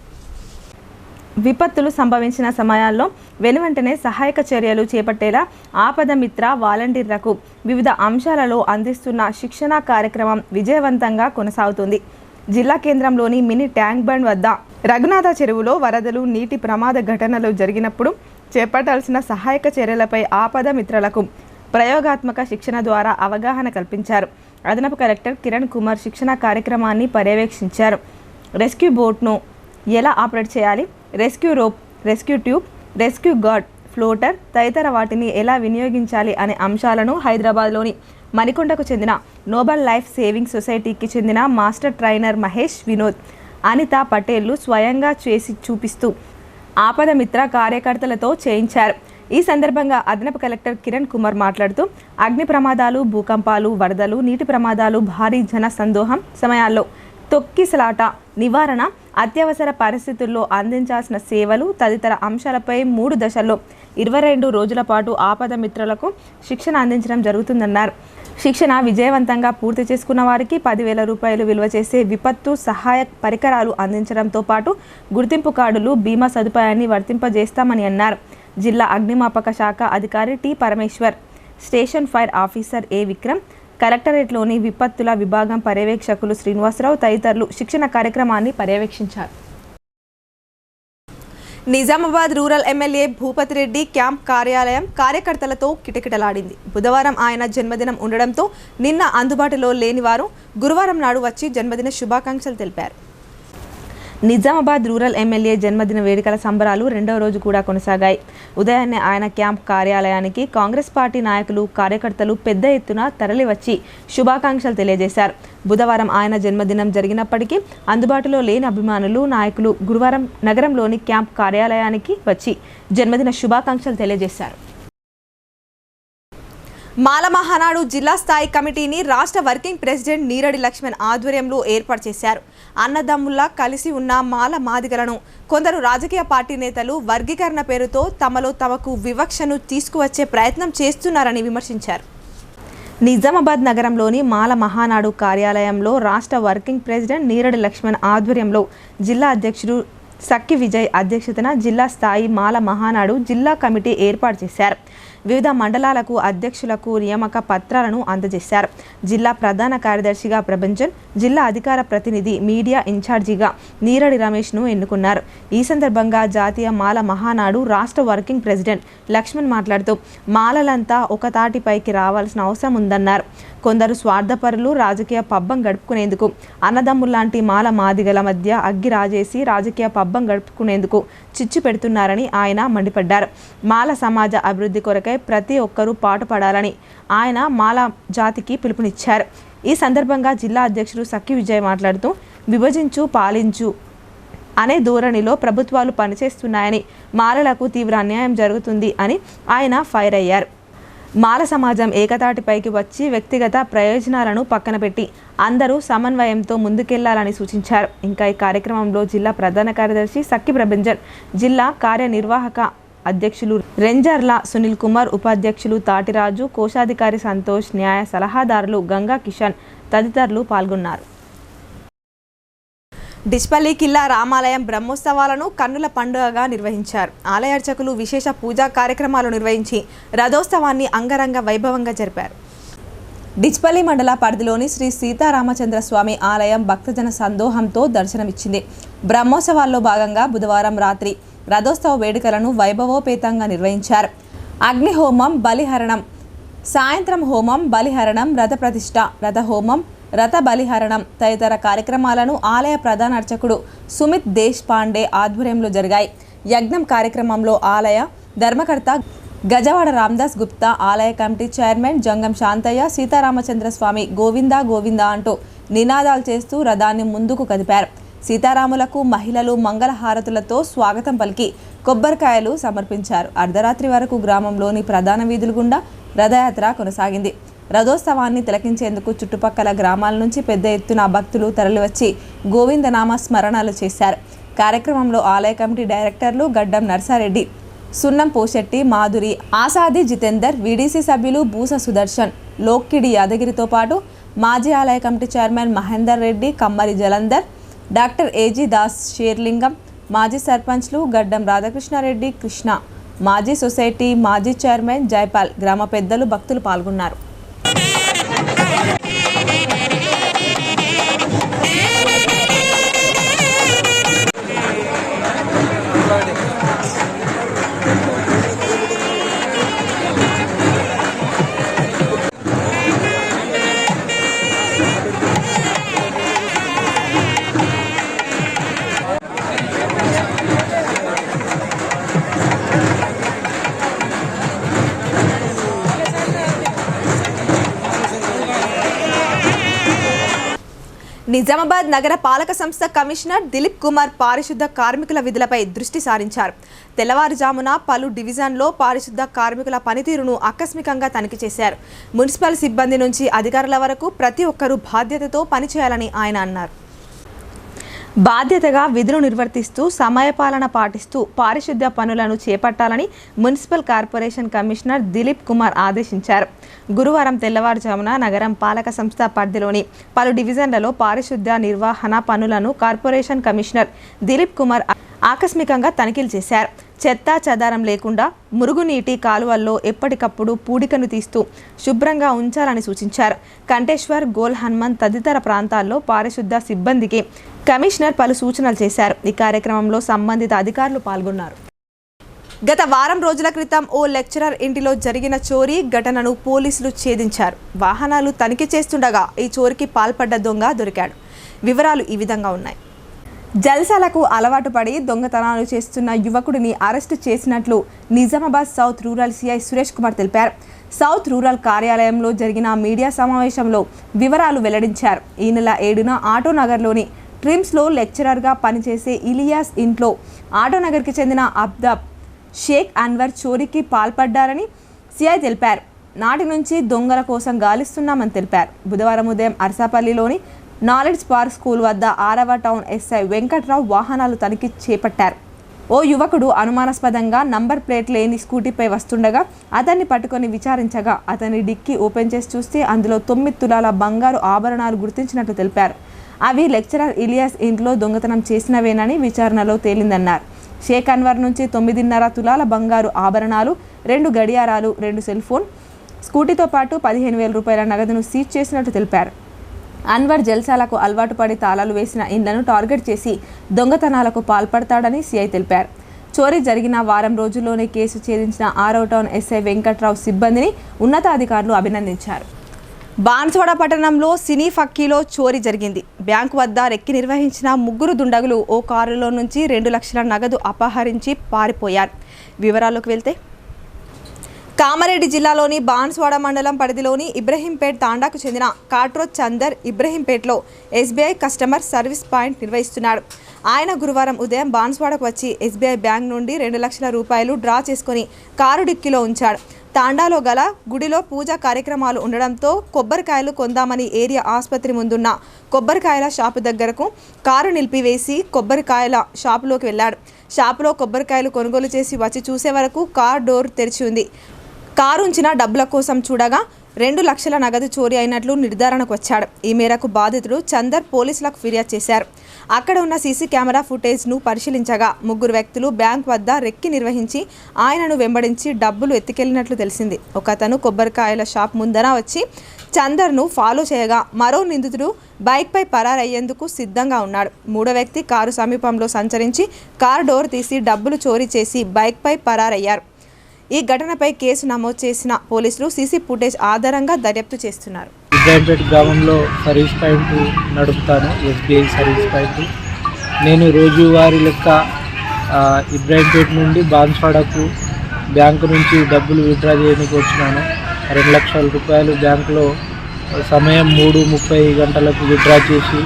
విపత్తులు సంభవించిన సమయాల్లో వెనువెంటనే సహాయక చర్యలు చేపట్టేలా ఆపదమిత్ర వాలంటీర్లకు వివిధ అంశాలలో అందిస్తున్న శిక్షణ కార్యక్రమం విజయవంతంగా కొనసాగుతుంది. జిల్లా కేంద్రంలోని మినీ ట్యాంక్ బండ్ వద్ద రఘునాథ చెరువులో వరదలు, నీటి ప్రమాద ఘటనలు జరిగినప్పుడు చేపట్టాల్సిన సహాయక చర్యలపై ఆపద మిత్రులకు ప్రయోగాత్మక శిక్షణ ద్వారా అవగాహన కల్పించారు. అదనపు కలెక్టర్ కిరణ్ కుమార్ శిక్షణ కార్యక్రమాన్ని పర్యవేక్షించారు. రెస్క్యూ బోట్ను ఎలా ఆపరేట్ చేయాలి, rescue rope, rescue tube, rescue guard, floater తదితర వాటిని ఎలా వినియోగించాలి అనే అంశాలను హైదరాబాద్లోని మణికొండకు చెందిన నోబెల్ లైఫ్ సేవింగ్ సొసైటీకి చెందిన మాస్టర్ ట్రైనర్ మహేష్, వినోద్, అనిత పటేళ్లు స్వయంగా చేసి చూపిస్తూ ఆపద మిత్ర కార్యకర్తలతో చేయించారు. ఈ సందర్భంగా అదనపు కలెక్టర్ కిరణ్ కుమార్ మాట్లాడుతూ అగ్ని ప్రమాదాలు, భూకంపాలు, వరదలు, నీటి ప్రమాదాలు, భారీ జన సందోహం సమయాల్లో తొక్కిసలాట నివారణ, అత్యవసర పరిస్థితుల్లో అందించాల్సిన సేవలు తదితర అంశాలపై 3 దశల్లో 22 రోజుల పాటు ఆపద మిత్రులకు శిక్షణ అందించడం జరుగుతుందన్నారు. శిక్షణ విజయవంతంగా పూర్తి చేసుకున్న వారికి 10,000 రూపాయలు విలువ చేసే విపత్తు సహాయ పరికరాలు అందించడంతో పాటు గుర్తింపు కార్డులు, బీమా సదుపాయాన్ని వర్తింపజేస్తామని అన్నారు. జిల్లా అగ్నిమాపక శాఖ అధికారి T Parameshwar, station fire officer A Vikram, కలెక్టరేట్లోని విపత్తుల విభాగం పర్యవేక్షకులు శ్రీనివాసరావు తదితరులు శిక్షణ కార్యక్రమాన్ని పర్యవేక్షించారు. Nizamabad rural MLA Bhupathi Reddy camp కార్యాలయం కార్యకర్తలతో కిటకిటలాడింది. బుధవారం ఆయన జన్మదినం ఉండడంతో నిన్న అందుబాటులో లేని వారు గురువారం నాడు వచ్చి జన్మదిన శుభాకాంక్షలు తెలిపారు. నిజామాబాద్ రూరల్ ఎమ్మెల్యే జన్మదిన వేడుకల సంబరాలు 2వ రోజు కూడా కొనసాగాయి. ఉదయాన్నే ఆయన క్యాంప్ కార్యాలయానికి కాంగ్రెస్ పార్టీ నాయకులు, కార్యకర్తలు పెద్ద ఎత్తున తరలివచ్చి శుభాకాంక్షలు తెలియజేశారు. బుధవారం ఆయన జన్మదినం జరిగినప్పటికీ అందుబాటులో లేని అభిమానులు, నాయకులు గురువారం నగరంలోని క్యాంప్ కార్యాలయానికి వచ్చి జన్మదిన శుభాకాంక్షలు తెలియజేశారు. మాల మహానాడు జిల్లా స్థాయి కమిటీని రాష్ట్ర వర్కింగ్ ప్రెసిడెంట్ నీరడి లక్ష్మణ్ ఆధ్వర్యంలో ఏర్పాటు చేశారు. అన్నదమ్ముల్లా కలిసి ఉన్న మాల మాదిగలను కొందరు రాజకీయ పార్టీ నేతలు వర్గీకరణ పేరుతో తమకు వివక్షను తీసుకువచ్చే ప్రయత్నం చేస్తున్నారని విమర్శించారు. నిజామాబాద్ నగరంలోని మాల మహానాడు కార్యాలయంలో రాష్ట్ర వర్కింగ్ ప్రెసిడెంట్ నీరడి లక్ష్మణ్ ఆధ్వర్యంలో జిల్లా అధ్యక్షుడు సక్కి విజయ్ అధ్యక్షతన జిల్లా స్థాయి మాల మహానాడు జిల్లా కమిటీ ఏర్పాటు చేశారు. వివిధ మండలాలకు అధ్యక్షులకు నియామక పత్రాలను అందజేశారు. జిల్లా ప్రధాన కార్యదర్శిగా ప్రభంజన్, జిల్లా అధికార ప్రతినిధి మీడియా ఇన్ఛార్జిగా నీరడి రమేష్ను ఎన్నుకున్నారు. ఈ సందర్భంగా జాతీయ మాల మహానాడు రాష్ట్ర వర్కింగ్ ప్రెసిడెంట్ లక్ష్మణ్ మాట్లాడుతూ మాలలంతా ఒక తాటిపైకి రావాల్సిన అవసరం ఉందన్నారు. కొందరు స్వార్థపరులు రాజకీయ పబ్బం గడుపుకునేందుకు అన్నదమ్ముల్లాంటి మాల మాదిగల మధ్య అగ్గి రాజేసి రాజకీయ పబ్బం గడుపుకునేందుకు చిచ్చు పెడుతున్నారని ఆయన మండిపడ్డారు. మాల సమాజ అభివృద్ధి కొరకై ప్రతి ఒక్కరూ పాటుపడాలని ఆయన మాల జాతికి పిలుపునిచ్చారు. ఈ సందర్భంగా జిల్లా అధ్యక్షుడు సక్కి విజయ్ మాట్లాడుతూ విభజించు పాలించు అనే ధోరణిలో ప్రభుత్వాలు పనిచేస్తున్నాయని, మాలలకు తీవ్ర అన్యాయం జరుగుతుంది అని ఆయన ఫైర్ అయ్యారు. మాల సమాజం ఏకతాటిపైకి వచ్చి వ్యక్తిగత ప్రయోజనాలను పక్కన పెట్టి అందరూ సమన్వయంతో ముందుకెళ్లాలని సూచించారు. ఇంకా ఈ కార్యక్రమంలో జిల్లా ప్రధాన కార్యదర్శి సక్కి ప్రభంజన్, జిల్లా కార్యనిర్వాహక అధ్యక్షులు రెంజర్ల సునీల్ కుమార్, ఉపాధ్యక్షులు తాటిరాజు, కోశాధికారి సంతోష్, న్యాయ సలహాదారులు గంగా కిషన్ తదితరులు పాల్గొన్నారు. డిచ్పల్లి కిల్లా రామాలయం బ్రహ్మోత్సవాలను కన్నుల పండుగగా నిర్వహించారు. ఆలయ అర్చకులు విశేష పూజా కార్యక్రమాలు నిర్వహించి రథోత్సవాన్ని అంగరంగ వైభవంగా జరిపారు. డిచ్పల్లి మండల పరిధిలోని శ్రీ సీతారామచంద్ర స్వామి ఆలయం భక్తజన సందోహంతో దర్శనమిచ్చింది. బ్రహ్మోత్సవాల్లో భాగంగా బుధవారం రాత్రి రథోత్సవ వేడుకలను వైభవోపేతంగా నిర్వహించారు. అగ్నిహోమం, బలిహరణం, సాయంత్రం హోమం, బలిహరణం, రథ ప్రతిష్ఠ, రథహోమం, రథ బలిహరణం తదితర కార్యక్రమాలను ఆలయ ప్రధాన అర్చకుడు సుమిత్ దేశ్ పాండే ఆధ్వర్యంలో జరిగాయి. యజ్ఞం కార్యక్రమంలో ఆలయ ధర్మకర్త గజవాడ రామదాస్ గుప్తా, ఆలయ కమిటీ చైర్మన్ జంగం శాంతయ్య, సీతారామచంద్ర స్వామి గోవిందా గోవిందా అంటూ నినాదాలు చేస్తూ రథాన్ని ముందుకు కదిపారు. సీతారాములకు మహిళలు మంగళహారతులతో స్వాగతం పలికి కొబ్బరికాయలు సమర్పించారు. అర్ధరాత్రి వరకు గ్రామంలోని ప్రధాన వీధుల గుండా రథయాత్ర కొనసాగింది. రథోత్సవాన్ని తిలకించేందుకు చుట్టుపక్కల గ్రామాల నుంచి పెద్ద ఎత్తున భక్తులు తరలివచ్చి గోవిందనామ స్మరణలు చేశారు. కార్యక్రమంలో ఆలయ కమిటీ డైరెక్టర్లు గడ్డం నర్సారెడ్డి, సున్నం పోషెట్టి, మాధురి, ఆసాది జితేందర్, వీడీసీ సభ్యులు బూస సుదర్శన్, లోక్కిడి యాదగిరితో పాటు మాజీ ఆలయ కమిటీ చైర్మన్ మహేందర్ రెడ్డి, కమ్మరి జలంధర్, డాక్టర్ ఏజీ దాస్ షేర్లింగం, మాజీ సర్పంచ్లు గడ్డం రాధాకృష్ణారెడ్డి, కృష్ణ, మాజీ సొసైటీ మాజీ చైర్మన్ జైపాల్, గ్రామ పెద్దలు, భక్తులు పాల్గొన్నారు. నిజామాబాద్ నగర పాలక సంస్థ కమిషనర్ దిలీప్ కుమార్ పారిశుద్ధ కార్మికుల విధులపై దృష్టి సారించారు. తెల్లవారుజామున పలు డివిజన్లో పారిశుద్ధ కార్మికుల పనితీరును ఆకస్మికంగా తనిఖీ చేశారు. మున్సిపల్ సిబ్బంది నుంచి అధికారుల వరకు ప్రతి ఒక్కరూ బాధ్యతతో పనిచేయాలని ఆయన అన్నారు. బాధ్యతగా విధులు నిర్వర్తిస్తూ సమయపాలన పాటిస్తూ పారిశుద్ధ్య పనులను చేపట్టాలని municipal corporation commissioner Dilip Kumar ఆదేశించారు. గురువారం తెల్లవారుజామున నగరం పాలక సంస్థ పరిధిలోని పలు డివిజన్లలో పారిశుద్ధ్య నిర్వహణ పనులను కార్పొరేషన్ కమిషనర్ దిలీప్ కుమార్ ఆకస్మికంగా తనిఖీలు చేశారు. చెత్త చెదారం లేకుండా మురుగునీటి కాలువల్లో ఎప్పటికప్పుడు పూడికను తీస్తూ శుభ్రంగా ఉంచాలని సూచించారు. కంటేశ్వర్, గోల్ హనుమంత్ తదితర ప్రాంతాల్లో పారిశుద్ధ సిబ్బందికి కమిషనర్ పలు సూచనలు చేశారు. ఈ కార్యక్రమంలో సంబంధిత అధికారులు పాల్గొన్నారు. గత వారం రోజుల క్రితం ఓ లెక్చరర్ ఇంటిలో జరిగిన చోరీ ఘటనను పోలీసులు ఛేదించారు. వాహనాలు తనిఖీ చేస్తుండగా ఈ చోరీకి పాల్పడ్డ దొంగ దొరికాడు. వివరాలు ఈ విధంగా ఉన్నాయి. జల్సాలకు అలవాటు పడి దొంగతనాలు చేస్తున్న యువకుడిని అరెస్టు చేసినట్లు Nizamabad south rural CI Suresh Kumar తెలిపారు. సౌత్ రూరల్ కార్యాలయంలో జరిగిన మీడియా సమావేశంలో వివరాలు వెల్లడించారు. ఈ నెల 7న ఆటోనగర్లోని ట్రిమ్స్లో లెక్చరర్గా పనిచేసే ఇలియాస్ ఇంట్లో ఆటోనగర్కి చెందిన అబ్దాబ్ షేక్ అన్వర్ చోరీకి పాల్పడ్డారని సిఐ తెలిపారు. నాటి నుంచి దొంగల కోసం గాలిస్తున్నామని తెలిపారు. బుధవారం ఉదయం అర్సాపల్లిలోని నాలెడ్జ్ పార్క్ స్కూల్ వద్ద 6వ టౌన్ ఎస్ఐ వెంకట్రావు వాహనాలు తనిఖీ చేపట్టారు. ఓ యువకుడు అనుమానాస్పదంగా నంబర్ ప్లేట్ లేని స్కూటీపై వస్తుండగా అతన్ని పట్టుకొని విచారించగా అతని డిక్కీ ఓపెన్ చేసి చూస్తే అందులో 9 తులాల బంగారు ఆభరణాలు గుర్తించినట్లు తెలిపారు. అవి లెక్చరర్ ఇలియాస్ ఇంట్లో దొంగతనం చేసినవేనని విచారణలో తేలిందన్నారు. షేక్ అన్వర్ నుంచి 9.5 తులాల బంగారు ఆభరణాలు, 2 గడియారాలు, 2 సెల్ ఫోన్, స్కూటీతో పాటు 15,000 రూపాయల నగదును సీజ్ చేసినట్టు తెలిపారు. అన్వర్ జల్సాలకు అలవాటు పడి తాళాలు వేసిన ఇండ్లను టార్గెట్ చేసి దొంగతనాలకు పాల్పడతాడని సిఐ తెలిపారు. చోరీ జరిగిన వారం రోజుల్లోనే కేసు ఛేదించిన 6వ టౌన్ ఎస్ఐ వెంకట్రావు సిబ్బందిని ఉన్నతాధికారులు అభినందించారు. బాన్స్వాడ పట్టణంలో సినీ ఫక్కీలో చోరీ జరిగింది. బ్యాంకు వద్ద రెక్కి నిర్వహించిన 3 దుండగులు ఓ కారులో నుంచి 2 లక్షల నగదు అపహరించి పారిపోయారు. వివరాల్లోకి వెళ్తే కామారెడ్డి జిల్లాలోని బాన్స్వాడ మండలం పరిధిలోని ఇబ్రహీంపేట్ తాండాకు చెందిన కాట్రో చందర్ ఇబ్రహీంపేట్లో ఎస్బీఐ కస్టమర్ సర్వీస్ పాయింట్ నిర్వహిస్తున్నాడు. ఆయన గురువారం ఉదయం బాన్స్వాడకు వచ్చి ఎస్బీఐ బ్యాంక్ నుండి 2 లక్షల రూపాయలు డ్రా చేసుకుని కారు డిక్కీలో ఉంచాడు. తాండాలో గల గుడిలో పూజా కార్యక్రమాలు ఉండడంతో కొబ్బరికాయలు కొందామని ఏరియా ఆసుపత్రి ముందున్న కొబ్బరికాయల షాపు దగ్గరకు కారు నిలిపివేసి కొబ్బరికాయల షాపులోకి వెళ్ళాడు. షాపులో కొబ్బరికాయలు కొనుగోలు చేసి వచ్చి చూసే వరకు కార్ డోర్ తెరిచి ఉంది. కారు ఉంచిన డబ్బుల కోసం చూడగా 2 లక్షల నగదు చోరీ అయినట్లు నిర్ధారణకు వచ్చాడు. ఈ మేరకు బాధితుడు చందర్ పోలీసులకు ఫిర్యాదు చేశారు. అక్కడ ఉన్న సీసీ కెమెరా ఫుటేజ్ను పరిశీలించగా 3 వ్యక్తులు బ్యాంక్ వద్ద రెక్కి నిర్వహించి ఆయనను వెంబడించి డబ్బులు ఎత్తుకెళ్లినట్లు తెలిసింది. ఒకతను కొబ్బరికాయల షాప్ ముందర వచ్చి చందర్ను ఫాలో చేయగా మరో నిందితుడు బైక్పై పరారయ్యేందుకు సిద్ధంగా ఉన్నాడు. 3వ వ్యక్తి కారు సమీపంలో సంచరించి కారు డోర్ తీసి డబ్బులు చోరీ చేసి బైక్పై పరారయ్యారు. ఈ ఘటనపై కేసు నమోదు చేసిన పోలీసులు సీసీ ఫుటేజ్ ఆధారంగా దర్యాప్తు చేస్తున్నారు. ఇబ్రాహీంపేట్ గ్రామంలో సర్వీస్ పాయింట్ నడుపుతాను, ఎస్బీఐ సర్వీస్ పాయింట్. నేను రోజువారీ లెక్క ఇబ్రాహీంపేట్ నుండి బాన్స్వాడకు బ్యాంకు నుంచి డబ్బులు విత్డ్రా చేయడానికి వచ్చినాను. 2 లక్షల రూపాయలు బ్యాంకులో సమయం 3:30 గంటలకు విత్డ్రా చేసి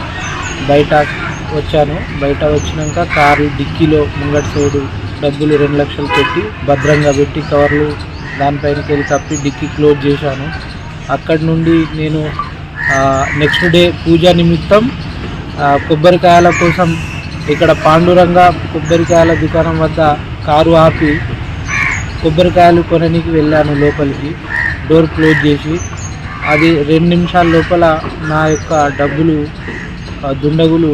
బయట వచ్చాను. బయట వచ్చినాక కారు డిక్కీలో ముంగటి సైడు డబ్బులు 2 లక్షలు పెట్టి భద్రంగా పెట్టి కవర్లు దానిపైనకి వెళ్ళి తప్పి డిక్కీ క్లోజ్ చేశాను. అక్కడి నుండి నేను నెక్స్ట్ డే పూజా నిమిత్తం కొబ్బరికాయల కోసం ఇక్కడ పాండురంగ కొబ్బరికాయల దుకాణం వద్ద కారు ఆపి కొబ్బరికాయలు కొనడానికి వెళ్ళాను. లోపలికి డోర్ క్లోజ్ చేసి అది 2 నిమిషాల లోపల నా యొక్క డబ్బులు దుండగులు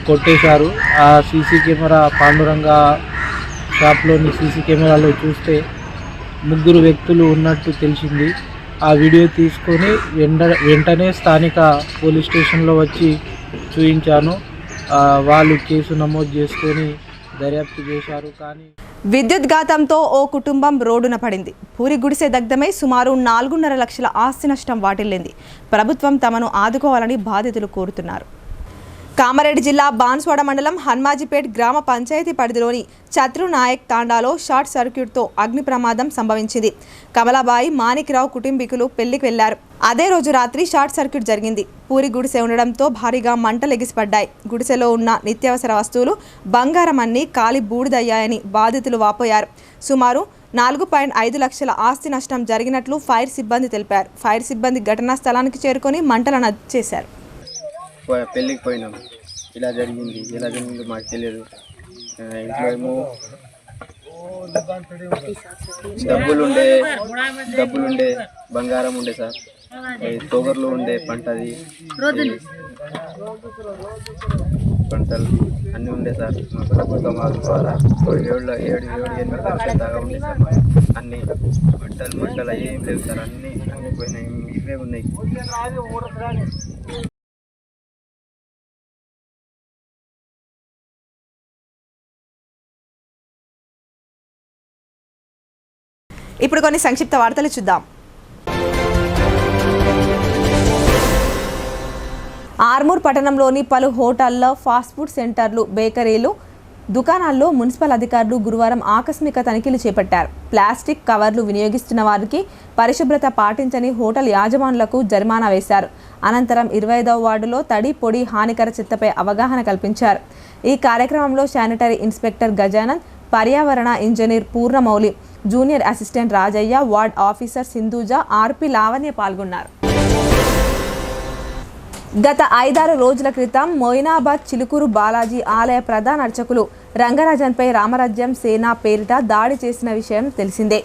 కొట్టేశారు. ఆ సీసీ కెమెరా పాండురంగ షాప్లోని సీసీ కెమెరాలో చూస్తే 3 వ్యక్తులు ఉన్నట్టు తెలిసింది. ఆ వీడియో తీసుకొని వెంటనే స్థానిక పోలీస్ స్టేషన్లో వచ్చి చూపించాను. వాళ్ళు కేసు నమోదు చేసుకొని దర్యాప్తు చేశారు. కానీ విద్యుత్ ఘాతంతో ఓ కుటుంబం రోడ్డున పడింది. పూరి గుడిసె దగ్ధమై సుమారు 4.5 లక్షల ఆస్తి నష్టం వాటిల్లింది. ప్రభుత్వం తమను ఆదుకోవాలని బాధితులు కోరుతున్నారు. కామారెడ్డి జిల్లా బాన్స్వాడ మండలం హన్మాజీపేట్ గ్రామ పంచాయతీ పరిధిలోని ఛత్రు నాయక్ తాండాలో షార్ట్ సర్క్యూట్తో అగ్ని ప్రమాదం సంభవించింది. కమలాబాయి, మాణిక్రావు కుటుంబీకులు పెళ్లికి వెళ్లారు. అదే రోజు రాత్రి షార్ట్ సర్క్యూట్ జరిగింది. పూరి గుడిసె ఉండడంతో భారీగా మంటలు ఎగిసిపడ్డాయి. గుడిసెలో ఉన్న నిత్యావసర వస్తువులు, బంగారం అన్నీ కాలి బూడిదయ్యాయని బాధితులు వాపోయారు. సుమారు 4.5 లక్షల ఆస్తి నష్టం జరిగినట్లు ఫైర్ సిబ్బంది తెలిపారు. ఫైర్ సిబ్బంది ఘటనా స్థలానికి చేరుకొని మంటలను అదుపు చేశారు. పెళ్ళికి పోయినాం. ఇలా జరిగింది మాకు తెలియదు. ఇంట్లో ఏమో డబ్బులుండే బంగారం ఉండే సార్, తోగర్లు ఉండే పంటలు అన్నీ ఉండే సార్. మా ప్రభుత్వం ద్వారా 7-8 లక్షల దాకా ఉండే సార్. అన్ని మంటలు ఏం లేవు సార్, అన్నీ పోయినాయి. ఇవే ఉన్నాయి. ఇప్పుడు కొన్ని సంక్షిప్త వార్తలు చూద్దాం. ఆర్మూర్ పట్టణంలోని పలు హోటళ్ల, ఫాస్ట్ ఫుడ్ సెంటర్లు, బేకరీలు, దుకాణాల్లో మున్సిపల్ అధికారులు గురువారం ఆకస్మిక తనిఖీలు చేపట్టారు. ప్లాస్టిక్ కవర్లు వినియోగిస్తున్న వారికి పరిశుభ్రత పాటించని హోటల్ యాజమానులకు జరిమానా వేశారు. అనంతరం 25వ వార్డులో తడి, పొడి, హానికర చెత్తపై అవగాహన కల్పించారు. ఈ కార్యక్రమంలో శానిటరీ ఇన్స్పెక్టర్ గజానంద్, పర్యావరణ engineer Purnamouli, junior assistant Rajaiah, ward officer Sindhuja, RP Lavanya పాల్గొన్నారు. గత 5-6 రోజుల క్రితం మొయినాబాద్ చిలుకూరు బాలాజీ ఆలయ ప్రధాన అర్చకులు రంగరాజన్పై రామరాజ్యం సేన పేరిట దాడి చేసిన విషయం తెలిసిందే.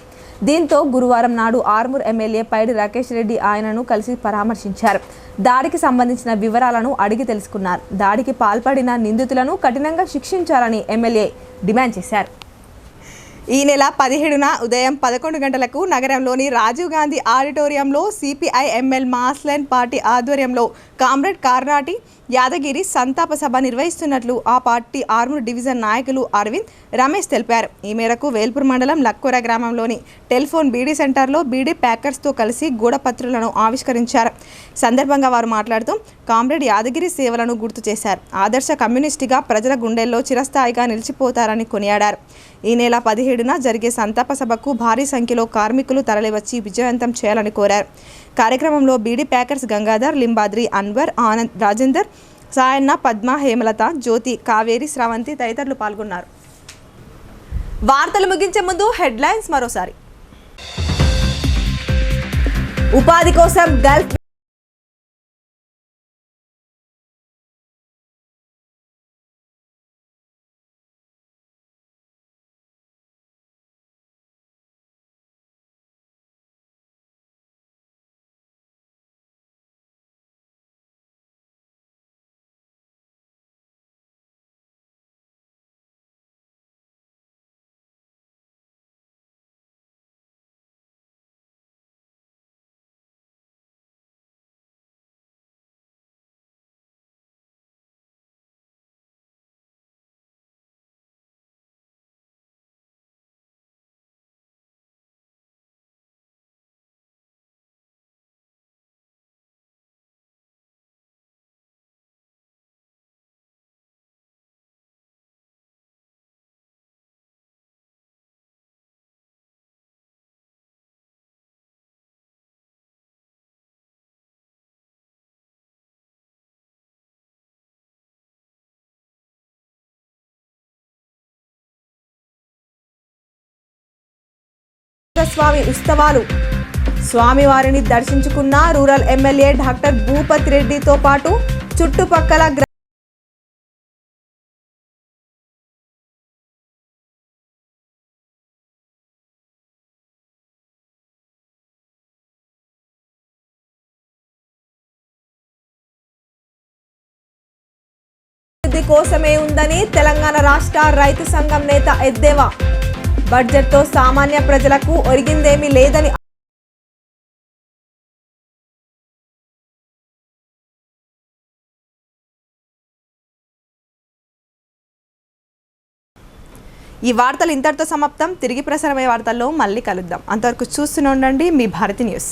దీంతో గురువారం నాడు ఆర్మూర్ ఎమ్మెల్యే పైడి రాకేష్ రెడ్డి ఆయనను కలిసి పరామర్శించారు. దాడికి సంబంధించిన వివరాలను అడిగి తెలుసుకున్నారు. దాడికి పాల్పడిన నిందితులను కఠినంగా శిక్షించాలని ఎమ్మెల్యే డిమాండ్ చేశారు. ఈ నెల 17న ఉదయం 11 గంటలకు నగరంలోని రాజీవ్ గాంధీ ఆడిటోరియంలో సిపిఐ ఎంఎల్ మాస్లైన్ పార్టీ ఆధ్వర్యంలో కామ్రేడ్ కార్నాటి యాదగిరి సంతాప సభ నిర్వహిస్తున్నట్లు ఆ పార్టీ ఆర్మూర్ డివిజన్ నాయకులు అరవింద్, రమేష్ తెలిపారు. ఈ మేరకు వేల్పూర్ మండలం లక్కూర గ్రామంలోని టెలిఫోన్ బీడీ సెంటర్లో బీడీ ప్యాకర్స్తో కలిసి గూఢపత్రులను ఆవిష్కరించారు. సందర్భంగా వారు మాట్లాడుతూ కామ్రేడ్ యాదగిరి సేవలను గుర్తు చేశారు. ఆదర్శ కమ్యూనిస్టుగా ప్రజల గుండెల్లో చిరస్థాయిగా నిలిచిపోతారని కొనియాడారు. ఈ నెల 17న జరిగే సంతాప సభకు భారీ సంఖ్యలో కార్మికులు తరలివచ్చి విజయవంతం చేయాలని కోరారు. కార్యక్రమంలో బీడీ ప్యాకర్స్ గంగాధర్, లింబాద్రి, అన్వర్, ఆనంద్, రాజేందర్, సాయన్న, పద్మ, హేమలత, జ్యోతి, కావేరి, స్రవంతి తదితరులు పాల్గొన్నారు. వార్తలు ముగించే ముందు హెడ్లైన్స్ మరోసారి. ఉపాధి కోసం గల్ఫ్ స్వామి ఉత్సవాలు స్వామివారిని దర్శించుకున్న రూరల్ ఎమ్మెల్యే డాక్టర్ భూపతి రెడ్డితో పాటు చుట్టుపక్కల కోసమే ఉందని తెలంగాణ రాష్ట్ర రైతు సంఘం నేత ఎద్దేవా. బడ్జెట్తో సామాన్య ప్రజలకు ఒరిగిందేమీ లేదని ఈ వార్తలు ఇంతటితో సమాప్తం. తిరిగి ప్రసారమయ్యే వార్తల్లో మళ్ళీ కలుద్దాం. అంతవరకు చూస్తూనే ఉండండి మీ భారతి న్యూస్.